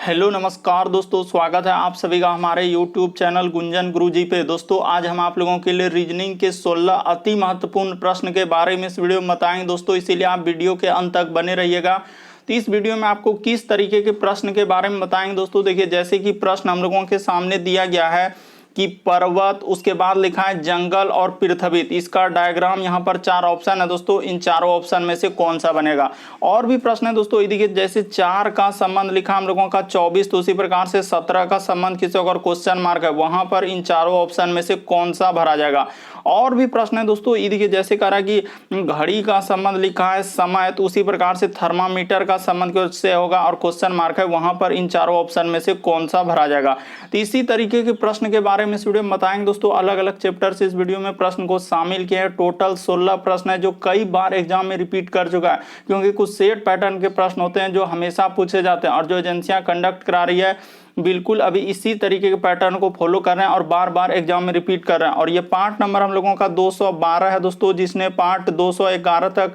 Hello नमस्कार दोस्तों, स्वागत है आप सभी का हमारे यूट्यूब चैनल गुंजन गुरुजी पे। दोस्तों आज हम आप लोगों के लिए रीजनिंग के 16 अति महत्वपूर्ण प्रश्न के बारे में इस वीडियो में बताएंगे दोस्तों, इसीलिए आप वीडियो के अंत तक बने रहिएगा। तो इस वीडियो में आपको किस तरीके के प्रश्न के बारे में बताएंगे दोस्तों। देखिए, जैसे कि प्रश्न हम लोगों के सामने दिया गया है कि पर्वत, उसके बाद लिखा है जंगल और पृथ्वी। इसका डायग्राम यहाँ पर 4 ऑप्शन है दोस्तों, इन चारों ऑप्शन में से कौन सा बनेगा। और भी प्रश्न है दोस्तों, देखिए जैसे 4 का संबंध लिखा हम लोगों का 24, तो उसी प्रकार से 17 का संबंध किसी अगर क्वेश्चन मार्क है, वहां पर इन चारों ऑप्शन में से कौन सा भरा जाएगा। और भी प्रश्न है दोस्तों, देखिए जैसे कह रहा है कि घड़ी का संबंध लिखा है समय, तो उसी प्रकार से थर्मामीटर का संबंध किससे होगा और क्वेश्चन मार्क है, वहां पर इन चारों ऑप्शन में से कौन सा भरा जाएगा। तो इसी तरीके के प्रश्न के बारे में इस वीडियो में बताएंगे दोस्तों। अलग अलग चैप्टर से इस वीडियो में प्रश्न को शामिल किए हैं। टोटल 16 प्रश्न है जो कई बार एग्जाम में रिपीट कर चुका है, क्योंकि कुछ सेट पैटर्न के प्रश्न होते हैं जो हमेशा पूछे जाते हैं, और जो एजेंसियां कंडक्ट करा रही है बिल्कुल अभी इसी तरीके के पैटर्न को फॉलो कर रहे हैं और बार बार एग्जाम में रिपीट कर रहे हैं। और ये पार्ट नंबर हम लोगों का 212 है दोस्तों। जिसने पार्ट 211 तक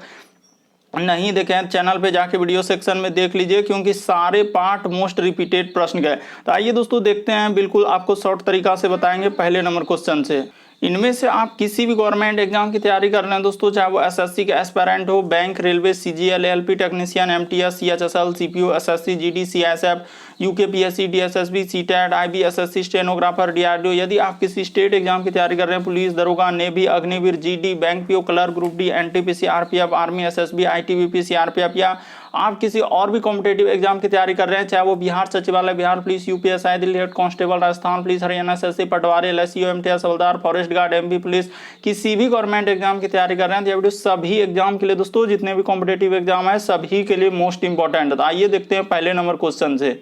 नहीं देखे हैं, चैनल पे जाके वीडियो सेक्शन में देख लीजिए, क्योंकि सारे पार्ट मोस्ट रिपीटेड प्रश्न गए। तो आइए दोस्तों देखते हैं, बिल्कुल आपको शॉर्ट तरीका से बताएंगे पहले नंबर क्वेश्चन से। इनमें से आप किसी भी गवर्नमेंट एग्जाम की तैयारी कर रहे हैं दोस्तों, चाहे वो एसएससी के एस्पायरेंट हो, bank, railway, CGL, LP technician, MTS, CHSL, CPO, SSC, GD, CSF, UKPSC, DSSB, CTET, IB, SSC, stenographer, DRDO. यदि आप किसी स्टेट एग्जाम की तैयारी कर रहे हैं, पुलिस, दरोगा, navy, Agniveer, GD, bank PO, clerk, group D, NTPC, RPF, army, SSB, ITBP, CRPF, या आप किसी और भी कॉम्पिटेटिव एग्जाम की तैयारी कर रहे हैं, चाहे वो बिहार सचिवालय, Bihar police, UPSI, Delhi head constable, Rajasthan police, Haryana SSC, पटवारी, एलएसयू, एमटीएस, हवलदार, फॉरेस्ट गार्ड, एमपी पुलिस, किसी भी गवर्नमेंट एग्जाम की तैयारी कर रहे हैं, तो ये वीडियो सभी एग्जाम के लिए दोस्तों, जितने भी कॉम्पिटेटिव एग्जाम है सभी के लिए मोस्ट इंपॉर्टेंट है। तो आइए देखते हैं पहले नंबर क्वेश्चन से।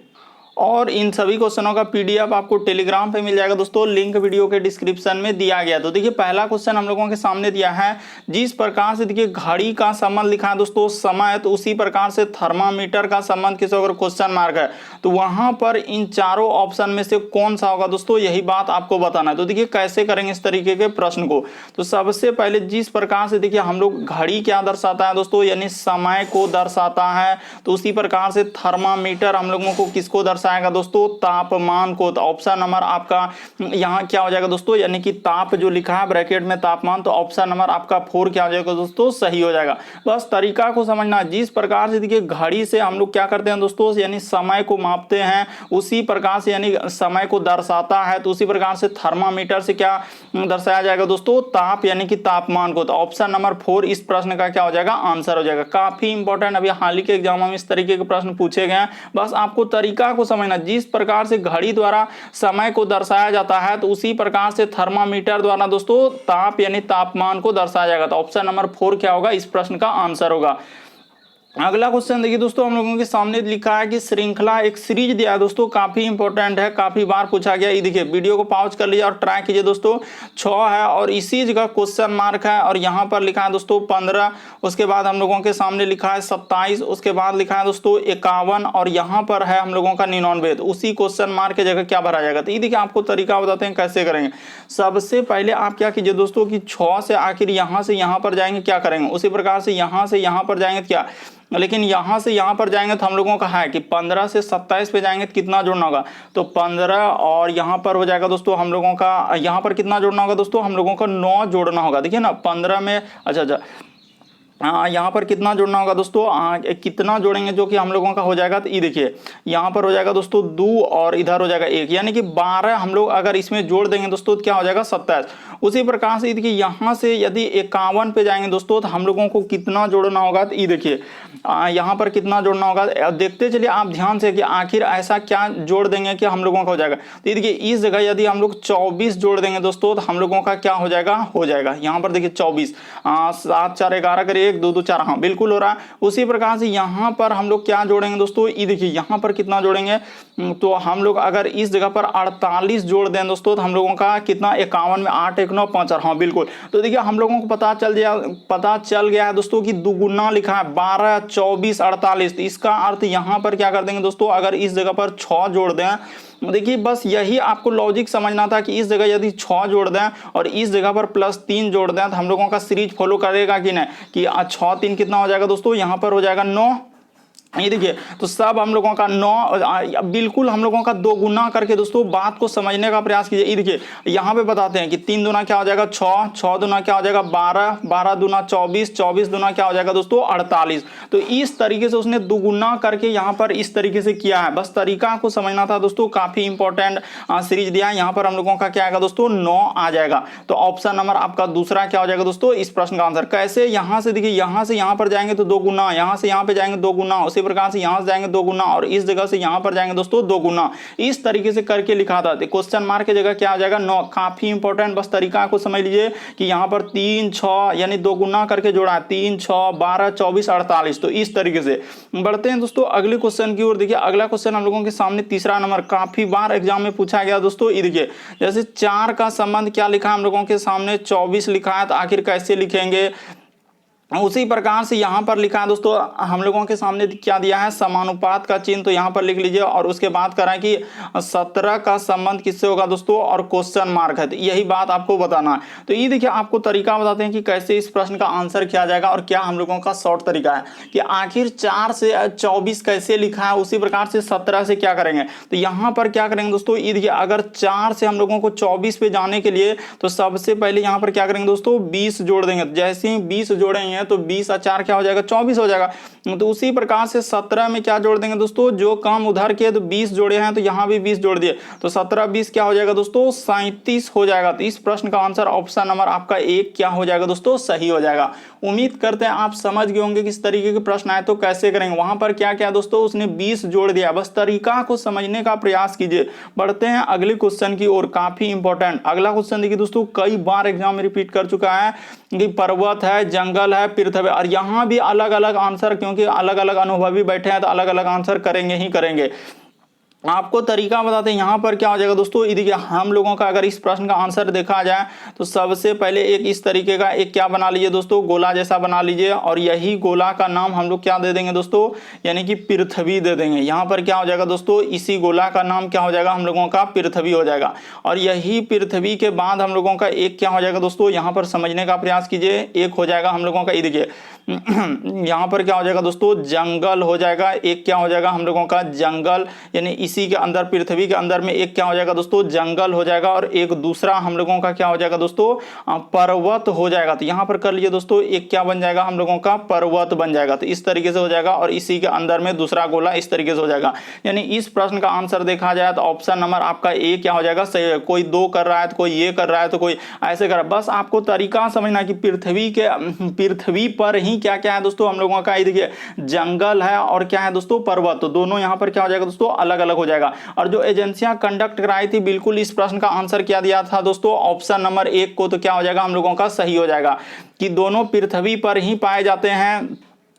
और इन सभी क्वेश्चनों का पीडीएफ आपको टेलीग्राम पे मिल जाएगा दोस्तों, लिंक वीडियो के डिस्क्रिप्शन में दिया गया। तो देखिए पहला क्वेश्चन हम लोगों के सामने दिया है, जिस प्रकार से देखिए घड़ी का संबंध लिखा है दोस्तों समय, तो उसी प्रकार से थर्मामीटर का संबंध किसी अगर क्वेश्चन मार्क है, तो वहां पर इन चारों ऑप्शन में से कौन सा होगा दोस्तों, यही बात आपको बताना है। तो देखिए कैसे करेंगे इस तरीके के प्रश्न को। तो सबसे पहले जिस प्रकार से देखिए हम लोग घड़ी क्या दर्शाता है दोस्तों, यानी समय को दर्शाता है, तो उसी प्रकार से थर्मामीटर हम लोगों को किसको दर्शाएगा दोस्तों, तापमान को। तो ऑप्शन नंबर आपका यहाँ क्या हो जाएगा दोस्तों, यानी कि ताप जो लिखा है ब्रैकेट में तापमान, तो ऑप्शन नंबर आपका 4 क्या हो जाएगा दोस्तों, सही हो जाएगा। बस तरीका को समझना, जिस प्रकार से देखिए घड़ी से हम लोग क्या करते हैं दोस्तों, यानी समय को मापते हैं, उसी प्रकार से यानी समय को दर्शाता है, तो उसी प्रकार से थर्मामीटर से क्या दर्शाया जाएगा दोस्तों, ताप यानी कि तापमान को। तो ऑप्शन नंबर 4 इस प्रश्न का क्या हो जाएगा, आंसर हो जाएगा। काफी इंपॉर्टेंट, अभी हाल ही के एग्जामों में इस तरीके के प्रश्न पूछे गए हैं, बस आपको तरीका को समझना। जिस प्रकार से घड़ी द्वारा समय को दर्शाया जाता है, तो उसी प्रकार से थर्मामीटर द्वारा दोस्तों ताप यानी तापमान को दर्शाया जाएगा। तो ऑप्शन नंबर 4 क्या होगा, इस प्रश्न का आंसर होगा। अगला क्वेश्चन देखिए दोस्तों, हम लोगों के सामने लिखा है कि श्रृंखला एक सीरीज दिया है दोस्तों, काफी इंपॉर्टेंट है, काफी बार पूछा गया। ये देखिए वीडियो को पॉज कर लीजिए और ट्राई कीजिए दोस्तों। 6 है और इसी जगह क्वेश्चन मार्क है, और यहाँ पर लिखा है दोस्तों 15, उसके बाद हम लोगों के सामने लिखा है 27, उसके बाद लिखा है दोस्तों 51, और यहाँ पर है हम लोगों का 99। तो उसी क्वेश्चन मार्क की जगह क्या भरा जाएगा। तो ये देखिए आपको तरीका बताते हैं कैसे करेंगे। सबसे पहले आप क्या कीजिए दोस्तों कि 6 से आखिर यहाँ से यहाँ पर जाएंगे, क्या करेंगे उसी प्रकार से यहाँ से यहाँ पर जाएंगे क्या, लेकिन यहां से यहां पर जाएंगे तो हम लोगों का है कि 15 से 27 पे जाएंगे तो कितना जोड़ना होगा, तो 15, और यहां पर हो जाएगा दोस्तों हम लोगों का, यहां पर कितना जोड़ना होगा दोस्तों, हम लोगों का 9 जोड़ना होगा। देखिए ना 15 में अच्छा यहाँ पर कितना जोड़ना होगा दोस्तों, कितना जोड़ेंगे जो कि हम लोगों का हो जाएगा। तो ये देखिए यहाँ पर हो जाएगा दोस्तों 2, और इधर हो जाएगा 1, यानी कि 12 हम लोग अगर इसमें जोड़ देंगे दोस्तों तो क्या हो जाएगा 27। उसी प्रकार से देखिए यहाँ से यदि 51 पे जाएंगे दोस्तों तो हम लोगों को कितना जोड़ना होगा। तो ये देखिए यहाँ पर कितना जोड़ना होगा, देखते चलिए आप ध्यान से कि आखिर ऐसा क्या जोड़ देंगे कि हम लोगों का हो जाएगा। तो ये देखिए इस जगह यदि हम लोग 24 जोड़ देंगे दोस्तों तो हम लोगों का क्या हो जाएगा यहाँ पर देखिए 24, 7 4 11 करिए 1 2 2 4, हाँ बिल्कुल हो रहा है। उसी प्रकार से यहाँ पर हम लोग क्या जोड़ेंगे दोस्तों, ये देखिए यहाँ पर कितना जोड़ेंगे, तो हम लोग अगर इस जगह पर 48 जोड़ दें दोस्तों तो हम लोगों का कितना 51 में 8 1 9 5, हाँ बिल्कुल। तो देखिए हम लोगों को पता चल गया है दोस्तों कि दुगुना लिखा है 12 24 48। इसका अर्थ यहाँ पर क्या कर देंगे दोस्तों, अगर इस जगह पर 6 जोड़ दें, देखिए बस यही आपको लॉजिक समझना था कि इस जगह यदि 6 जोड़ दें और इस जगह पर +3 जोड़ दें तो हम लोगों का सीरीज फॉलो करेगा कि नहीं, कि 6 3 कितना हो जाएगा दोस्तों, यहाँ पर हो जाएगा 9, ये देखिए, तो सब हम लोगों का 9 बिल्कुल हम लोगों का 2 गुना करके दोस्तों बात को समझने का प्रयास कीजिए। ये देखिए यहाँ पे बताते हैं कि 3 दूना क्या हो जाएगा 6, 6 दूना क्या हो जाएगा 12, 12 दूना 24, 24 दूना क्या हो जाएगा दोस्तों 48। तो इस तरीके से उसने दुगुना करके यहाँ पर इस तरीके से किया है, बस तरीका को समझना था दोस्तों। काफी इंपॉर्टेंट सीरीज दिया है। यहाँ पर हम लोगों का क्या आएगा दोस्तों 9 आ जाएगा। तो ऑप्शन नंबर आपका दूसरा क्या हो जाएगा दोस्तों इस प्रश्न का आंसर। कैसे, यहाँ से देखिए, यहाँ से यहाँ पर जाएंगे तो 2 गुना, यहाँ से यहाँ पे जाएंगे 2 गुना, उसी प्रकार से यहाँ से जाएंगे 2 गुना और इस जगह से यहाँ पर जाएंगे दोस्तों 2 गुना। इस तरीके से करके लिखा था। क्वेश्चन मार्क की जगह क्या आ जाएगा 9। काफी इंपॉर्टेंट, बस तरीका को समझ लीजिए कि यहाँ पर 3 6 यानी 2 गुना करके जोड़ा है, 3 6 12 24 48। तो इस तरीके से बढ़ते हैं दोस्तों अगले क्वेश्चन की ओर। देखिए अगला क्वेश्चन हम लोगों के सामने तीसरा नंबर, काफी बार एग्जाम में पूछा गया दोस्तों। ये देखिए जैसे 4 का संबंध क्या लिखा है हम लोगों के सामने 24 लिखा है, तो आखिर कैसे लिखेंगे। उसी प्रकार से यहाँ पर लिखा है दोस्तों हम लोगों के सामने क्या दिया है समानुपात का चिन्ह, तो यहाँ पर लिख लीजिए और उसके बाद करें कि 17 का संबंध किससे होगा दोस्तों और क्वेश्चन मार्क है, तो यही बात आपको बताना है। तो ये देखिए आपको तरीका बताते हैं कि कैसे इस प्रश्न का आंसर किया जाएगा और क्या हम लोगों का शॉर्ट तरीका है कि आखिर 4 से 24 कैसे लिखा है, उसी प्रकार से 17 से क्या करेंगे। तो यहाँ पर क्या करेंगे दोस्तों, ये देखिए अगर 4 से हम लोगों को 24 पे जाने के लिए तो सबसे पहले यहाँ पर क्या करेंगे दोस्तों 20 जोड़ देंगे। जैसे ही 20 जोड़ेंगे तो 20 और 4 क्या हो जाएगा 24 हो जाएगा। तो उसी प्रकार से 17 में क्या जोड़ देंगे दोस्तों, जो काम उधर के तो 20 जोड़े हैं तो यहाँ भी 20 जोड़ दिए, तो 17 20 क्या हो जाएगा दोस्तों 37 हो जाएगा। तो इस प्रश्न का आंसर ऑप्शन नंबर आपका 1 क्या हो जाएगा दोस्तों सही हो जाएगा। उम्मीद करते हैं आप समझ गए होंगे किस तरीके के प्रश्न आए तो कैसे करेंगे। वहां पर क्या क्या दोस्तों उसने 20 जोड़ दिया, बस तरीका को समझने का प्रयास कीजिए। बढ़ते हैं अगले क्वेश्चन की ओर, काफी इंपॉर्टेंट अगला क्वेश्चन देखिए दोस्तों, कई बार एग्जाम में रिपीट कर चुका है कि पर्वत है, जंगल है, पृथ्वी, और यहाँ भी अलग अलग आंसर, क्योंकि अलग अलग अनुभवी बैठे हैं तो अलग अलग आंसर करेंगे ही करेंगे। आपको तरीका बताते हैं यहाँ पर क्या हो जाएगा दोस्तों। देखिए हम लोगों का अगर इस प्रश्न का आंसर देखा जाए तो सबसे पहले एक इस तरीके का एक क्या बना लीजिए दोस्तों, गोला जैसा बना लीजिए और यही गोला का नाम हम लोग क्या दे देंगे दोस्तों, यानी कि पृथ्वी दे देंगे। यहाँ पर क्या हो जाएगा दोस्तों, इसी गोला का नाम क्या हो जाएगा हम लोगों का पृथ्वी हो जाएगा। और यही पृथ्वी के बाद हम लोगों का एक क्या हो जाएगा दोस्तों, यहाँ पर समझने का प्रयास कीजिए, एक हो जाएगा हम लोगों का, ये देखिए यहाँ पर क्या हो जाएगा दोस्तों जंगल हो जाएगा। एक क्या हो जाएगा हम लोगों का जंगल, यानी इसी के अंदर पृथ्वी के अंदर में एक क्या हो जाएगा दोस्तों जंगल हो जाएगा और एक दूसरा हम लोगों का क्या हो जाएगा दोस्तों पर्वत हो जाएगा। तो यहाँ पर कर लीजिए दोस्तों एक क्या बन जाएगा हम लोगों का पर्वत बन जाएगा। तो इस तरीके से हो जाएगा और इसी के अंदर में दूसरा गोला इस तरीके से हो जाएगा। यानी इस प्रश्न का आंसर देखा जाए तो ऑप्शन नंबर आपका ए क्या हो जाएगा सही है। कोई 2 कर रहा है तो कोई ये कर रहा है तो कोई ऐसे कर रहा है, बस आपको तरीका समझना कि पृथ्वी पर ही क्या क्या है दोस्तों हम लोगों का, ये देखिए जंगल है और क्या है दोस्तों पर्वत, तो दोनों यहाँ पर क्या हो जाएगा दोस्तों अलग अलग हो जाएगा। और जो एजेंसियां कंडक्ट कराई थी बिल्कुल इस प्रश्न का आंसर क्या दिया था दोस्तों ऑप्शन नंबर 1 को, तो क्या हो जाएगा हम लोगों का सही हो जाएगा कि दोनों पृथ्वी पर ही पाए जाते हैं।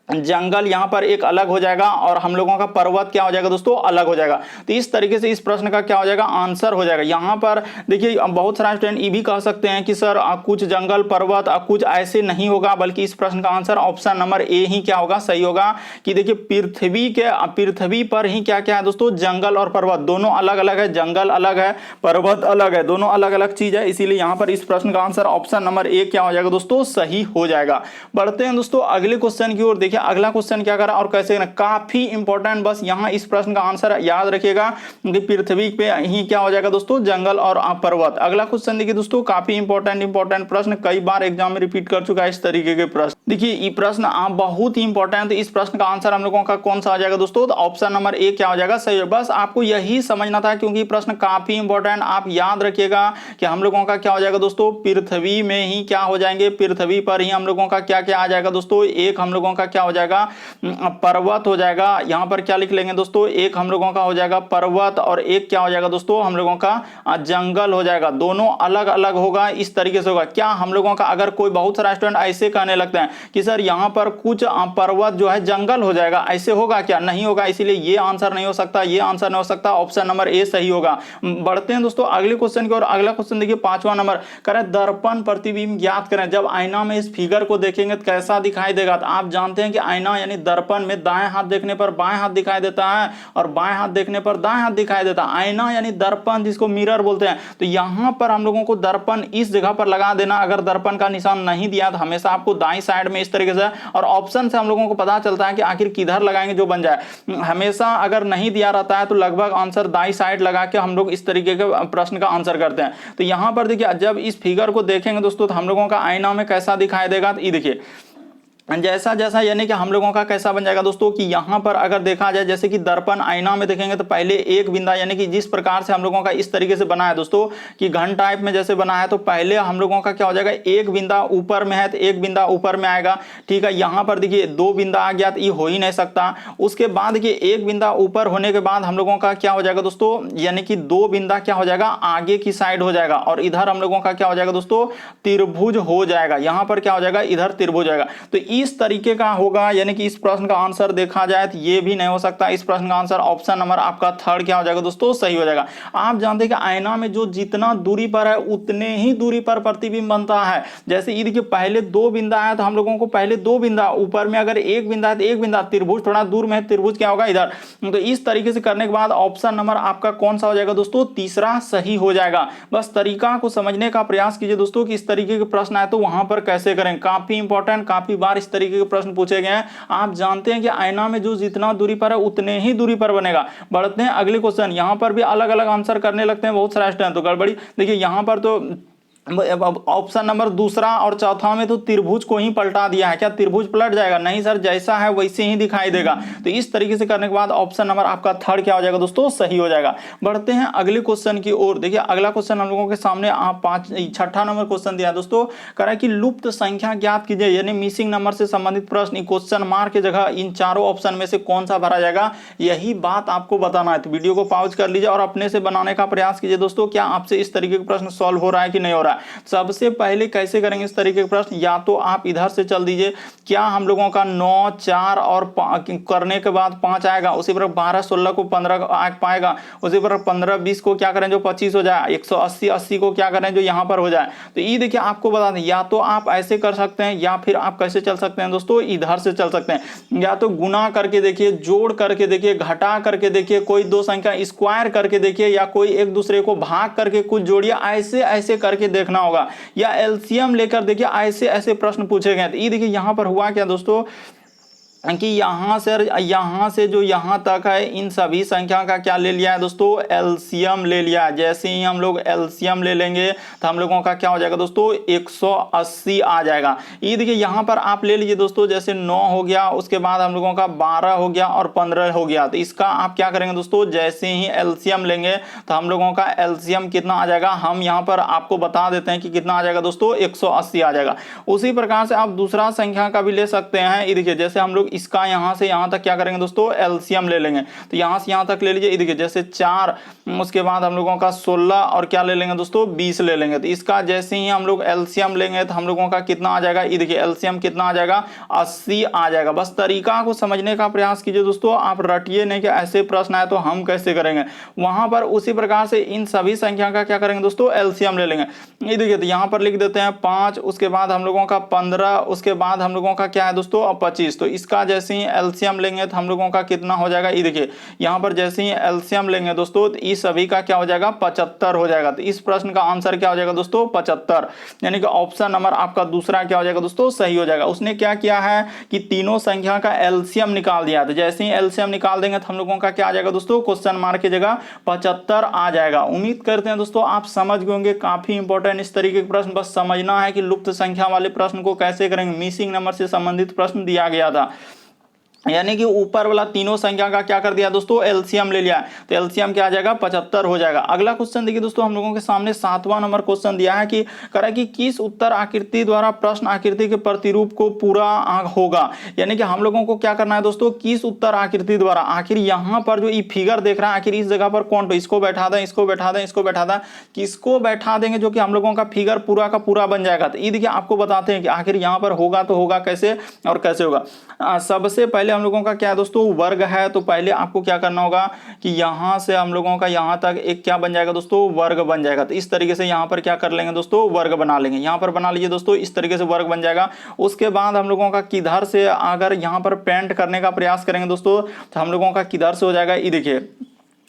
जंगल यहाँ पर एक अलग हो जाएगा और हम लोगों का पर्वत क्या हो जाएगा दोस्तों अलग हो जाएगा। तो इस तरीके से इस प्रश्न का क्या हो जाएगा आंसर हो जाएगा। यहाँ पर देखिए बहुत सारे स्टूडेंट ये भी कह सकते हैं कि सर कुछ जंगल पर्वत कुछ ऐसे नहीं होगा, बल्कि इस प्रश्न का आंसर ऑप्शन नंबर ए ही क्या होगा सही होगा कि देखिए पृथ्वी पर ही क्या क्या है दोस्तों जंगल और पर्वत दोनों अलग अलग है, जंगल अलग है पर्वत अलग है, दोनों अलग अलग चीज है। इसीलिए यहाँ पर इस प्रश्न का आंसर ऑप्शन नंबर ए क्या हो जाएगा दोस्तों सही हो जाएगा। बढ़ते हैं दोस्तों अगले क्वेश्चन की ओर। देखिए अगला क्वेश्चन क्या करा और कैसे करना, काफी इंपॉर्टेंट, बस यहां इस प्रश्न का आंसर याद रखिएगा कि पृथ्वी पे ही क्या हो जाएगा दोस्तों जंगल और पर्वत। अगला क्वेश्चन देखिए दोस्तों काफी इंपॉर्टेंट प्रश्न, कई बार एग्जाम में रिपीट कर चुका है इस तरीके के प्रश्न। देखिए ये प्रश्न आप बहुत ही इंपॉर्टेंट है। इस प्रश्न का आंसर हम लोगों का कौन सा आ जाएगा दोस्तों, तो ऑप्शन नंबर ए क्या हो जाएगा सही है। बस आपको यही समझना था क्योंकि प्रश्न काफी इंपॉर्टेंट, आप याद रखिएगा कि हम लोगों का क्या हो जाएगा दोस्तों पृथ्वी में ही क्या हो जाएंगे, पृथ्वी पर ही हम लोगों का क्या क्या आ जाएगा दोस्तों, एक हम लोगों का क्या हो जाएगा पर्वत हो जाएगा। यहां पर क्या लिख लेंगे दोस्तों, एक हम लोगों का हो जाएगा पर्वत और एक क्या हो जाएगा दोस्तों हम लोगों का जंगल हो जाएगा। दोनों अलग अलग होगा, इस तरीके से होगा। क्या हम लोगों का अगर कोई बहुत सारा स्टूडेंट ऐसे कहने लगते हैं कि सर यहां पर कुछ पर्वत जो है जंगल हो जाएगा, ऐसे होगा क्या, नहीं होगा। इसीलिए ये आंसर नहीं हो सकता, ये आंसर नहीं हो सकता, ऑप्शन नंबर ए सही होगा। बढ़ते हैं दोस्तों अगले क्वेश्चन की ओर। अगला क्वेश्चन देखिए 5वां नंबर करें दर्पण प्रतिबिंब ज्ञात करें। जब आईना में इस फिगर को देखेंगे तो कैसा दिखाई देगा, तो आप जानते हैं कि आईना यानी दर्पण में दाएं हाथ देखने पर बाएं हाथ दिखाई देता है और बाएं हाथ देखने पर दाएं हाथ दिखाई देता है। आईना यानी दर्पण जिसको मिरर बोलते हैं। तो यहां पर हम लोगों को दर्पण इस जगह पर लगा देना। अगर दर्पण का निशान नहीं दिया तो हमेशा आपको दाईं साइड में इस तरीके से, और ऑप्शन से हम लोगों को पता चलता है कि आखिर किधर लगाएंगे जो बन जाए। हमेशा अगर नहीं दिया रहता है तो लगभग आंसर दाईं साइड लगा के हम लोग इस तरीके के प्रश्न का आंसर करते हैं। तो यहां पर देखिए जब इस फिगर को देखेंगे दोस्तों तो हम लोगों का आईना में कैसा दिखाई देगा, तो ये देखिए जैसा जैसा यानी कि हम लोगों का कैसा बन जाएगा दोस्तों कि यहां पर अगर देखा जाए जैसे कि दर्पण आईना में देखेंगे तो पहले एक बिंदा यानी कि जिस प्रकार से हम लोगों का इस तरीके से बना है दोस्तों कि घन टाइप में जैसे बना है, तो पहले हम लोगों का क्या हो जाएगा, एक बिंदा ऊपर में है तो एक बिंदा ऊपर में आएगा। ठीक है, यहां पर देखिए दो बिंदा आ गया तो ये हो ही नहीं सकता। उसके बाद देखिए एक बिंदा ऊपर होने के बाद हम लोगों का क्या हो जाएगा दोस्तों, यानी कि दो बिंदा क्या हो जाएगा, आगे की साइड हो जाएगा और इधर हम लोगों का क्या हो जाएगा दोस्तों, त्रिभुज हो जाएगा। यहां पर क्या हो जाएगा, इधर त्रिभुज आएगा। तो इस तरीके का होगा, यानी कि इस प्रश्न का आंसर देखा जाए तो ये भी नहीं हो सकता। इस प्रश्न का आंसर ऑप्शन नंबर आपका थर्ड क्या हो जाएगा दोस्तों, सही हो जाएगा। आप जानते हैं कि आईना में जो जितना दूरी पर है उतने ही दूरी पर प्रतिबिंब बनता है। जैसे ये देखिए पहले दो बिंदा है तो हम लोगों को पहले दो बिंदा, ऊपर में अगर एक बिंदा है तो एक बिंदा, त्रिभुज थोड़ा दूर में है, त्रिभुज क्या होगा इधर। तो इस तरीके से करने के बाद ऑप्शन नंबर आपका कौन सा हो जाएगा दोस्तों, तीसरा सही हो जाएगा। बस तरीका को समझने का प्रयास कीजिए दोस्तों कि इस तरीके के प्रश्न आए तो वहां पर कैसे करें। काफी इंपॉर्टेंट, काफी बार इस तरीके के प्रश्न पूछे गए हैं। आप जानते हैं कि आईना में जो जितना दूरी पर है उतने ही दूरी पर बनेगा। बढ़ते हैं अगले क्वेश्चन। यहां पर भी अलग अलग आंसर करने लगते हैं बहुत सारे स्टूडेंट, तो गड़बड़ी देखिए यहां पर तो ऑप्शन नंबर दूसरा और चौथा में तो त्रिभुज को ही पलटा दिया है। क्या त्रिभुज पलट जाएगा, नहीं सर, जैसा है वैसे ही दिखाई देगा। तो इस तरीके से करने के बाद ऑप्शन नंबर आपका थर्ड क्या हो जाएगा दोस्तों, सही हो जाएगा। बढ़ते हैं अगले क्वेश्चन की ओर। देखिए अगला क्वेश्चन हम लोगों के सामने आप छठा नंबर क्वेश्चन दिया है दोस्तों, कह रहा है कि लुप्त संख्या ज्ञात कीजिए, यानी मिसिंग नंबर से संबंधित प्रश्न। क्वेश्चन मार्क की जगह इन चारों ऑप्शन में से कौन सा भरा जाएगा, यही बात आपको बताना है। तो वीडियो को पॉज कर लीजिए और अपने से बनाने का प्रयास कीजिए दोस्तों, क्या आपसे इस तरीके का प्रश्न सॉल्व हो रहा है कि नहीं हो रहा है। सबसे पहले कैसे करेंगे इस तरीके के प्रश्न, या तो आप इधर से चल दीजिए। क्या हम लोगों का 9, 4 और करने के बाद 5 आएगा, उसी पर 12, 16 को 15 आ पाएगा, उसी पर 15, 20 को क्या करें जो 25 हो जाए, 180, 80 को क्या करें जो यहां पर हो जाए। तो ये देखिए आपको बता दें, या तो आप ऐसे कर सकते हैं या फिर आप कैसे चल सकते हैं दोस्तों, इधर से चल सकते हैं। या तो गुना करके देखिए, जोड़ करके देखिए, घटा करके देखिए, कोई दो संख्या स्क्वायर करके देखिए, या कोई एक दूसरे को भाग करके कुछ जोड़िए, ऐसे ऐसे करके देखना होगा। या एलसीएम लेकर देखिए, ऐसे ऐसे प्रश्न पूछे गए। तो ये देखिए यहां पर हुआ क्या दोस्तों कि यहां से जो यहां तक है इन सभी संख्या का क्या ले लिया है दोस्तों, एलसीएम ले लिया है। जैसे ही हम लोग एलसीएम ले लेंगे तो हम लोगों का क्या हो जाएगा दोस्तों, 180 आ जाएगा। ये देखिए यहां पर आप ले लीजिए दोस्तों, जैसे 9 हो गया, उसके बाद हम लोगों का 12 हो गया और 15 हो गया। तो इसका आप क्या करेंगे दोस्तों, जैसे ही एलसीएम लेंगे तो हम लोगों का एलसीएम कितना आ जाएगा, हम यहां पर आपको बता देते हैं कि कितना आ जाएगा दोस्तों, 180 आ जाएगा। उसी प्रकार से आप दूसरा संख्या का भी ले सकते हैं। ये देखिए जैसे हम लोग इसका यहां से यहां तक क्या करेंगे दोस्तों, एलसीएम ले लेंगे। तो यहां से यहां तक ले लीजिए, देखिए जैसे 4, उसके बाद हम लोगों का 16 और क्या ले लेंगे दोस्तों, 20 ले लेंगे। तो इसका जैसे ही हम लोग एलसीएम लेंगे तो हम लोगों का कितना आ जाएगा, ये देखिए एलसीएम कितना आ जाएगा, 80 आ जाएगा। बस तरीका को समझने का प्रयास कीजिए दोस्तों, आप रटिए नहीं कि ऐसे प्रश्न आए तो हम कैसे करेंगे। वहां पर उसी प्रकार से इन सभी संख्या का क्या करेंगे दोस्तों, एलसीएम ले लेंगे। ये देखिए तो यहां पर लिख देते हैं 5, उसके बाद हम लोगों का 15, उसके बाद हम लोगों का क्या है दोस्तों 25। तो इसका जैसे ही एलसीएम लेंगे तो हम लोगों का कितना हो जाएगा, ये देखिए यहां पर जैसे ही एलसीएम लेंगे दोस्तों तो इस सभी का क्या हो जाएगा, 75 हो जाएगा। तो इस प्रश्न का आंसर क्या हो जाएगा दोस्तों, 75, यानी कि ऑप्शन नंबर आपका दूसरा क्या हो जाएगा दोस्तों, सही हो जाएगा। उसने क्या किया है कि तीनों संख्या का एलसीएम निकाल दिया। तो जैसे ही एलसीएम निकाल देंगे तो हम लोगों का क्या आ जाएगा दोस्तों, क्वेश्चन मार्क की जगह 75 आ जाएगा। उम्मीद करते हैं दोस्तों आप समझ गए होंगे, काफी इंपॉर्टेंट इस तरीके के प्रश्न, बस समझना है कि लुप्त संख्या वाले प्रश्न को कैसे करेंगे। मिसिंग नंबर से संबंधित प्रश्न दिया गया था, यानी कि ऊपर वाला तीनों संख्या का क्या कर दिया दोस्तों, एलसीएम ले लिया। तो एलसीएम क्या आ जाएगा, 75 हो जाएगा। अगला क्वेश्चन देखिए दोस्तों, हम लोगों के सामने 7वां नंबर क्वेश्चन दिया है कि कह रहा है कि किस उत्तर आकृति द्वारा प्रश्न आकृति के प्रतिरूप को पूरा होगा। यानी कि हम लोगों को क्या करना है दोस्तों, किस उत्तर आकृति द्वारा, आखिर यहाँ पर जो ये फिगर देख रहा है, आखिर इस जगह पर कौन, तो इसको बैठा दें, इसको बैठा दें, इसको बैठा दें, किसको बैठा देंगे जो कि हम लोगों का फिगर पूरा का पूरा बन जाएगा। तो ये देखिए आपको बताते हैं कि आखिर यहाँ पर होगा तो होगा कैसे और कैसे होगा। सबसे पहले पहले हम लोगों का क्या है दोस्तों, वर्ग है। तो पहले आपको क्या करना होगा कि यहां से हम लोगों का यहां तक एक क्या बन जाएगा दोस्तों, वर्ग बन जाएगा। तो इस तरीके से यहां पर क्या कर लेंगे दोस्तों, वर्ग बना लेंगे। यहां पर बना लीजिए दोस्तों, इस तरीके से वर्ग बन जाएगा। उसके बाद हम लोगों का किधर से अगर यहां पर पेंट करने का प्रयास करेंगे दोस्तों, तो हम लोगों का किधर से हो जाएगा, ये देखिए,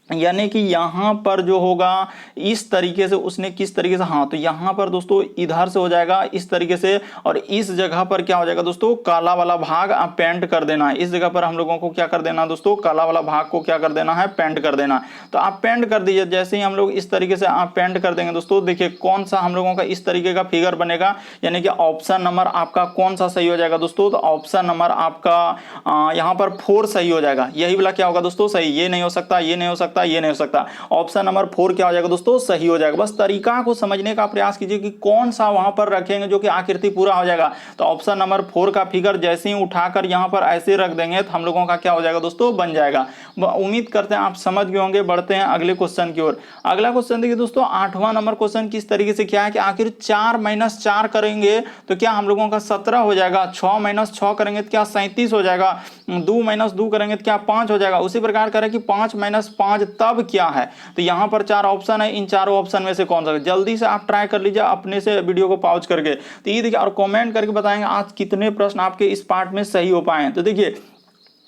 यानी कि यहां पर जो होगा इस तरीके से, उसने किस तरीके से, हाँ, तो यहां पर दोस्तों इधर से हो जाएगा इस तरीके से, और इस जगह पर क्या हो जाएगा दोस्तों, काला वाला भाग आप पेंट कर देना है। इस जगह पर हम लोगों को क्या कर देना दोस्तों, काला वाला भाग को क्या कर देना है, पेंट कर देना। तो आप पेंट कर दीजिए। जैसे ही हम लोग इस तरीके से आप पेंट कर देंगे दोस्तों, देखिए कौन सा हम लोगों का इस तरीके का फिगर बनेगा, यानी कि ऑप्शन नंबर आपका कौन सा सही हो जाएगा दोस्तों, तो ऑप्शन नंबर आपका यहाँ पर 4 सही हो जाएगा। यही वाला क्या होगा दोस्तों, सही। ये नहीं हो सकता, ये नहीं हो सकता, ये नहीं हो सकता, ऑप्शन नंबर 4 क्या हो जाएगा दोस्तों, सही हो जाएगा। बस तरीका को समझने का प्रयास कीजिए कि कौन सा वहां पर रखेंगे जो कि आकृति पूरा हो जाएगा। तो ऑप्शन नंबर 4 का फिगर जैसे ही उठाकर यहां पर ऐसे रख देंगे तो हम लोगों का क्या हो जाएगा दोस्तों, बन जाएगा। उम्मीद करते हैं आप समझ गए होंगे। बढ़ते हैं अगले क्वेश्चन की ओर। अगला क्वेश्चन देखिए दोस्तों, 8वां नंबर क्वेश्चन किस तरीके से क्या है कि आखिर 4 - 4 करेंगे तो क्या हम लोगों का 17 हो जाएगा, 6 - 6 करेंगे तो क्या 37 हो जाएगा, 2 - 2 करेंगे तो क्या 5 हो जाएगा। उसी प्रकार करें कि 5 - 5 तब क्या है। तो यहां पर 4 ऑप्शन है, इन चारों ऑप्शन में से कौन सा। जल्दी से आप ट्राई कर लीजिए अपने से वीडियो को पॉज करके। तो ये देखिए, और कमेंट करके बताएंगे आज कितने प्रश्न आपके इस पार्ट में सही हो पाए। तो देखिए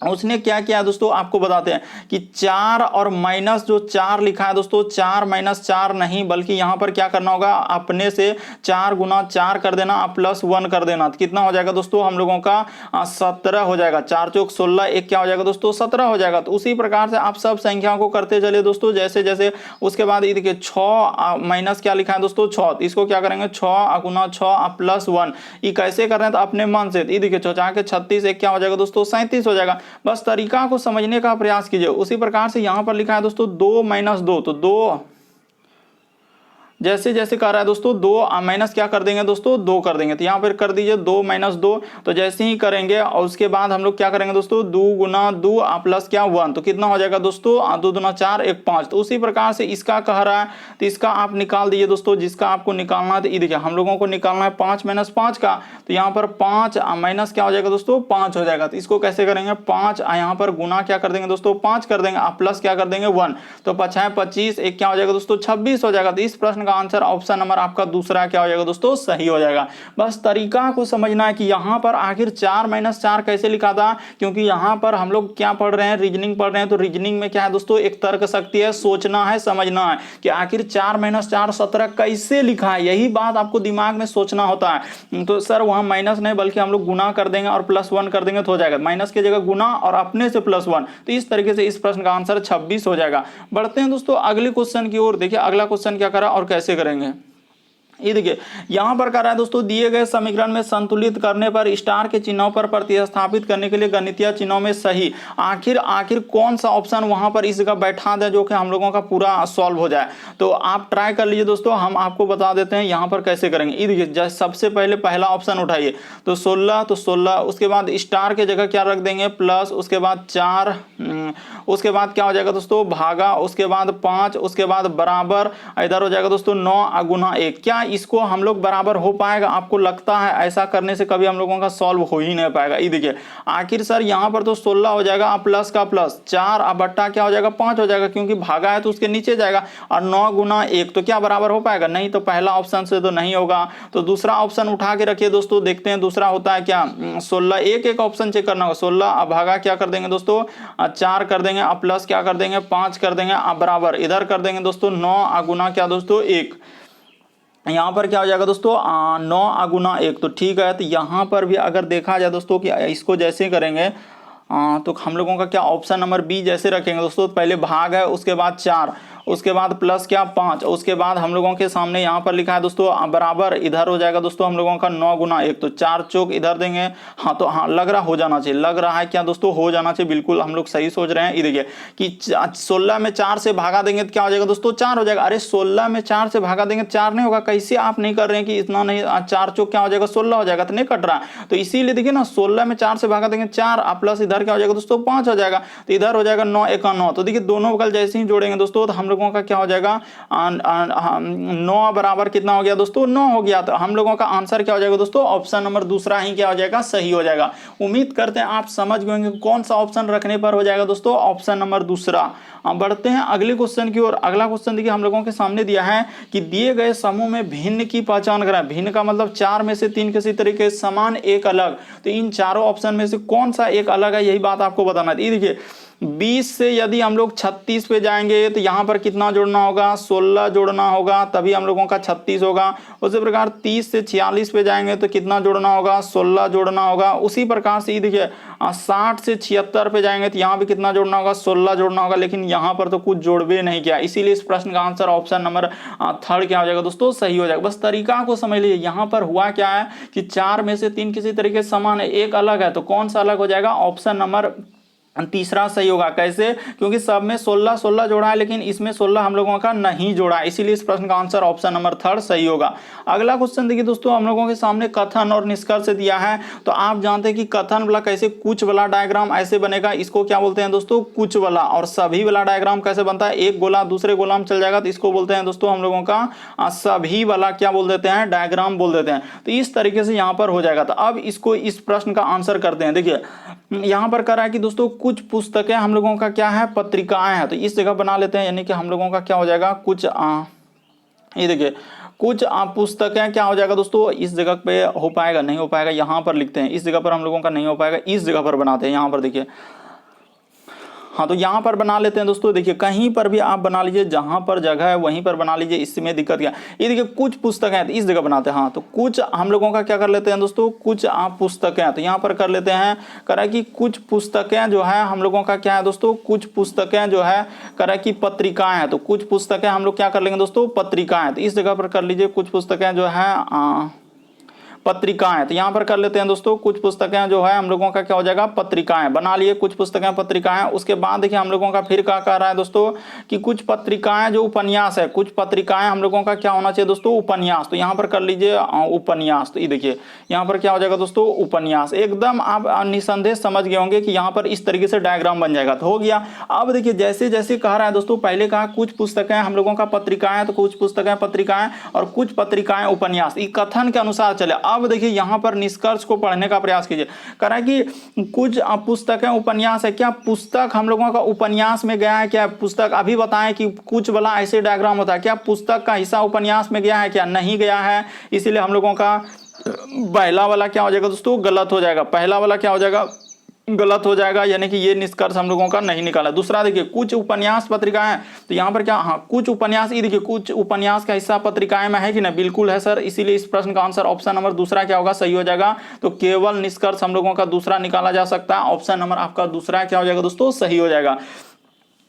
उसने क्या किया दोस्तों, आपको बताते हैं कि 4 और माइनस जो 4 लिखा है दोस्तों, 4 - 4 नहीं, बल्कि यहां पर क्या करना होगा, अपने से 4 × 4 कर देना, +1 कर देना। तो कितना हो जाएगा दोस्तों, हम लोगों का 17 हो जाएगा। 4 × 4 = 16, एक क्या हो जाएगा दोस्तों, 17 हो जाएगा। तो उसी प्रकार से आप सब संख्याओं को करते चलिए दोस्तों, जैसे जैसे। उसके बाद ये देखिए 6 माइनस क्या लिखा है दोस्तों, 6। तो इसको क्या करेंगे, 6 × 6 +1। ये कैसे कर रहे हैं, तो अपने मन से। ये देखिए 4 के 36, एक क्या हो जाएगा दोस्तों, 37 हो जाएगा। बस तरीका को समझने का प्रयास कीजिए। उसी प्रकार से यहां पर लिखा है दोस्तों 2 - 2, तो 2 जैसे जैसे कर रहा है दोस्तों, 2 माइनस क्या कर देंगे दोस्तों, 2 कर देंगे। तो यहाँ पर कर दीजिए 2 - 2। तो जैसे ही करेंगे और उसके बाद हम लोग क्या करेंगे दोस्तों, 2 × 2 प्लस क्या 1। तो कितना हो जाएगा दोस्तों, 2 दूना 4, 1 5। तो उसी प्रकार से इसका कह रहा है, तो इसका आप निकाल दीजिए दोस्तों, जिसका आपको निकालना है। तो ये देखिए हम लोगों को निकालना है 5 - 5 का। तो यहाँ पर 5 माइनस क्या हो जाएगा दोस्तों, 5 हो जाएगा। तो इसको कैसे करेंगे, 5 यहाँ पर गुना क्या कर देंगे दोस्तों, 5 कर देंगे, प्लस क्या कर देंगे 1। तो 5 × 25, एक क्या हो जाएगा दोस्तों, 26 हो जाएगा। तो इस प्रश्न का आंसर ऑप्शन नंबर आपका दूसरा क्या हो जाएगा दोस्तों, सही हो जाएगा। बस तरीका को समझना है कि यहां पर आखिर 4 - 4 कैसे लिखा था, क्योंकि यहां पर हम लोग क्या पढ़ रहे हैं, रीजनिंग पढ़ रहे हैं। तो रीजनिंग में क्या है दोस्तों, एक तर्क शक्ति है, सोचना है, समझना है कि आखिर 4 - 4 17 कैसे लिखा है। यही बात आपको दिमाग में सोचना होता है। तो सर वहां माइनस नहीं, बल्कि हम लोग गुना कर देंगे और +1 कर देंगे तो हो जाएगा। माइनस की जगह गुना और अपने से +1। तो इस तरीके से इस प्रश्न का आंसर 26 हो जाएगा। बढ़ते हैं दोस्तों अगले क्वेश्चन की ओर। देखिए अगला क्वेश्चन क्या करा और कैसे करेंगे। ये देखिए यहां पर कर रहा है दोस्तों, दिए गए समीकरण में संतुलित करने पर स्टार के चिन्हों पर प्रतिस्थापित करने के लिए गणितीय चिन्हों में सही आखिर कौन सा ऑप्शन वहां पर इस जगह बैठा दे जो कि हम लोगों का पूरा सॉल्व हो जाए। तो आप ट्राई कर लीजिए दोस्तों, हम आपको बता देते हैं यहां पर कैसे करेंगे। ये देखिए सबसे पहले पहला ऑप्शन उठाइए, तो 16, तो 16। उसके बाद स्टार के जगह क्या रख देंगे, प्लस। उसके बाद 4, उसके बाद क्या हो जाएगा दोस्तों, भागा। उसके बाद 5, उसके बाद बराबर, इधर हो जाएगा दोस्तों 9 × 1। क्या इसको हम लोग बराबर हो पाएगा, आपको लगता है ऐसा करने से कभी हम लोगों का सॉल्व हो ही नहीं पाएगा। ये देखिए आखिर सर यहां पर तो 16 हो जाएगा, प्लस का प्लस, 4 बट्टा क्या हो जाएगा 5 हो जाएगा, क्योंकि भागा है तो उसके नीचे जाएगा। और 9 × 1, तो क्या बराबर हो पाएगा, नहीं। तो पहला ऑप्शन से तो नहीं होगा। तो दूसरा ऑप्शन उठा के रखिए दोस्तों, देखते हैं दूसरा होता है क्या। 16, एक ऑप्शन चेक करना होगा। 16 भागा क्या कर देंगे दोस्तों, 4 कर देंगे, प्लस क्या कर देंगे 5 कर देंगे, बराबर इधर कर देंगे दोस्तों 9 गुना क्या दोस्तों 1। यहाँ पर क्या हो जाएगा दोस्तों 9 × 1। तो ठीक है, तो यहाँ पर भी अगर देखा जाए दोस्तों कि इसको जैसे ही करेंगे तो हम लोगों का क्या ऑप्शन नंबर बी जैसे रखेंगे दोस्तों, पहले भाग है, उसके बाद 4, उसके बाद प्लस क्या 5, उसके बाद हम लोगों के सामने यहाँ पर लिखा है दोस्तों बराबर, इधर हो जाएगा दोस्तों हम लोगों का 9 × 1। तो 4 चौक इधर देंगे। हाँ तो हाँ लग रहा हो जाना चाहिए, लग रहा है क्या दोस्तों हो जाना चाहिए, बिल्कुल हम लोग सही सोच रहे हैं। ये देखिए कि 16 में 4 से भागा देंगे तो क्या हो जाएगा दोस्तों 4 हो जाएगा। अरे 16 में 4 से भागा देंगे 4 नहीं होगा, कैसे आप नहीं कर रहे हैं कि इतना नहीं, 4 चौक क्या हो जाएगा 16 हो जाएगा, तो नहीं कट रहा। तो इसीलिए देखिए ना 16 में 4 से भागा देंगे 4, प्लस इधर क्या हो जाएगा दोस्तों 5 हो जाएगा। तो इधर हो जाएगा 9 × 1 = 9। तो देखिए दोनों बगल जैसे ही जोड़ेंगे दोस्तों तो हम लोग लोगों का क्या हो जाएगा 9 बराबर कितना हो गया दोस्तों 9 हो गया। तो हम लोगों का आंसर क्या हो जाएगा दोस्तों ऑप्शन नंबर दूसरा ही क्या हो जाएगा सही हो जाएगा। उम्मीद करते हैं आप समझ गए होंगे कौन सा ऑप्शन रखने पर हो जाएगा दोस्तों ऑप्शन नंबर दूसरा। बढ़ते हैं अगले क्वेश्चन की ओर। अगला क्वेश्चन देखिए हम लोगों के सामने दिया है कि दिए गए समूह में भिन्न की पहचान करें। भिन्न का मतलब 4 में से 3 किसी तरीके समान एक अलग, तो इन चारों ऑप्शन में से कौन सा एक अलग है यही बात आपको बताना है। देखिए 20 से यदि हम लोग 36 पे जाएंगे तो यहाँ पर कितना जोड़ना होगा 16 जोड़ना होगा, तभी हम लोगों का 36 होगा। उसी प्रकार 30 से 46 पे जाएंगे तो कितना जोड़ना होगा 16 जोड़ना होगा। उसी प्रकार से देखिए 60 से 76 पे जाएंगे तो यहाँ पे कितना जोड़ना होगा 16 जोड़ना होगा, लेकिन यहाँ पर तो कुछ जोड़बे नहीं किया, इसीलिए इस प्रश्न का आंसर ऑप्शन नंबर थर्ड क्या हो जाएगा दोस्तों सही हो जाएगा। बस तरीका को समझ लीजिए, यहाँ पर हुआ क्या है कि 4 में से 3 किसी तरीके से समान है, एक अलग है, तो कौन सा अलग हो जाएगा ऑप्शन नंबर तीसरा सही होगा। कैसे? क्योंकि सब में 16 16 जोड़ा है, लेकिन इसमें 16 हम लोगों का नहीं जोड़ा है, इसीलिए इस प्रश्न का आंसर ऑप्शन नंबर थर्ड सही होगा। अगला क्वेश्चन देखिए दोस्तों हम लोगों के सामने कथन और निष्कर्ष दिया है। तो आप जानते हैं कि कथन वाला कैसे कुछ वाला डायग्राम ऐसे बनेगा, इसको क्या बोलते हैं दोस्तों कुछ वाला। और सभी वाला डायग्राम कैसे बनता है, एक गोला दूसरे गोला में चल जाएगा तो इसको बोलते हैं दोस्तों हम लोगों का सभी वाला क्या बोल देते हैं डायग्राम बोल देते हैं। तो इस तरीके से यहाँ पर हो जाएगा। तो अब इसको इस प्रश्न का आंसर करते हैं। देखिए यहाँ पर कह रहा है कि दोस्तों कुछ पुस्तकें हम लोगों का क्या है पत्रिकाएं हैं, तो इस जगह बना लेते हैं, यानी कि हम लोगों का क्या हो जाएगा कुछ ये देखिए कुछ पुस्तकें क्या हो जाएगा दोस्तों, इस जगह पे हो पाएगा नहीं हो पाएगा, यहाँ पर लिखते हैं, इस जगह पर हम लोगों का नहीं हो पाएगा, इस जगह पर बनाते हैं, यहाँ पर देखिए हाँ तो यहाँ पर बना लेते हैं दोस्तों। देखिए कहीं पर भी आप बना लीजिए, जहां पर जगह है वहीं पर बना लीजिए, इसमें दिक्कत क्या। ये देखिए कुछ पुस्तकें हैं तो इस जगह बनाते हैं। हाँ तो कुछ हम लोगों का क्या कर लेते हैं दोस्तों कुछ पुस्तकें, तो यहाँ पर कर लेते हैं करा कि कुछ पुस्तकें जो है हम लोगों का क्या है दोस्तों कुछ पुस्तकें जो है करा कि पत्रिकाएं हैं। तो कुछ पुस्तकें हम लोग क्या कर लेंगे दोस्तों पत्रिकाएं, तो इस जगह पर कर लीजिए कुछ पुस्तकें जो है पत्रिकाएं। तो यहाँ पर कर लेते हैं दोस्तों कुछ पुस्तकें जो है हम लोगों का क्या हो जाएगा पत्रिकाएं, बना लिए कुछ पुस्तकें पत्रिकाएं। उसके बाद देखिए हम लोगों का फिर क्या कह रहा है दोस्तों कि कुछ पत्रिकाएं जो उपन्यास है, कुछ पत्रिकाएं हम लोगों का क्या होना चाहिए दोस्तों उपन्यास। तो यहाँ पर कर लीजिए उपन्यास। तो ये देखिए यहाँ पर क्या हो जाएगा दोस्तों उपन्यास। एकदम आप निसंदेह समझ गए होंगे कि यहाँ पर इस तरीके से डायग्राम बन जाएगा। तो हो गया। अब देखिए जैसे जैसे कह रहा है दोस्तों, पहले कहा कुछ पुस्तकें हम लोगों का पत्रिकाएं, तो कुछ पुस्तकें पत्रिकाएं और कुछ पत्रिकाएं उपन्यास, ये कथन के अनुसार चले। अब देखिए यहां पर निष्कर्ष को पढ़ने का प्रयास कीजिए। कह रहा है कि कुछ पुस्तकें उपन्यास है, क्या पुस्तक हम लोगों का उपन्यास में गया है क्या पुस्तक, अभी बताएं कि कुछ वाला ऐसे डायग्राम होता है, क्या पुस्तक का हिस्सा उपन्यास में गया है क्या नहीं गया है, इसीलिए हम लोगों का पहला वाला क्या हो जाएगा दोस्तों गलत हो जाएगा, पहला वाला क्या हो जाएगा गलत हो जाएगा, यानी कि ये निष्कर्ष हम लोगों का नहीं निकाला। दूसरा देखिए कुछ उपन्यास पत्रिकाएं, तो यहाँ पर क्या हाँ कुछ उपन्यास, ये देखिए कुछ उपन्यास का हिस्सा पत्रिकाएं में है कि ना, बिल्कुल है सर, इसीलिए इस प्रश्न का आंसर ऑप्शन नंबर दूसरा क्या होगा सही हो जाएगा। तो केवल निष्कर्ष हम लोगों का दूसरा निकाला जा सकता है, ऑप्शन नंबर आपका दूसरा क्या हो जाएगा दोस्तों सही हो जाएगा।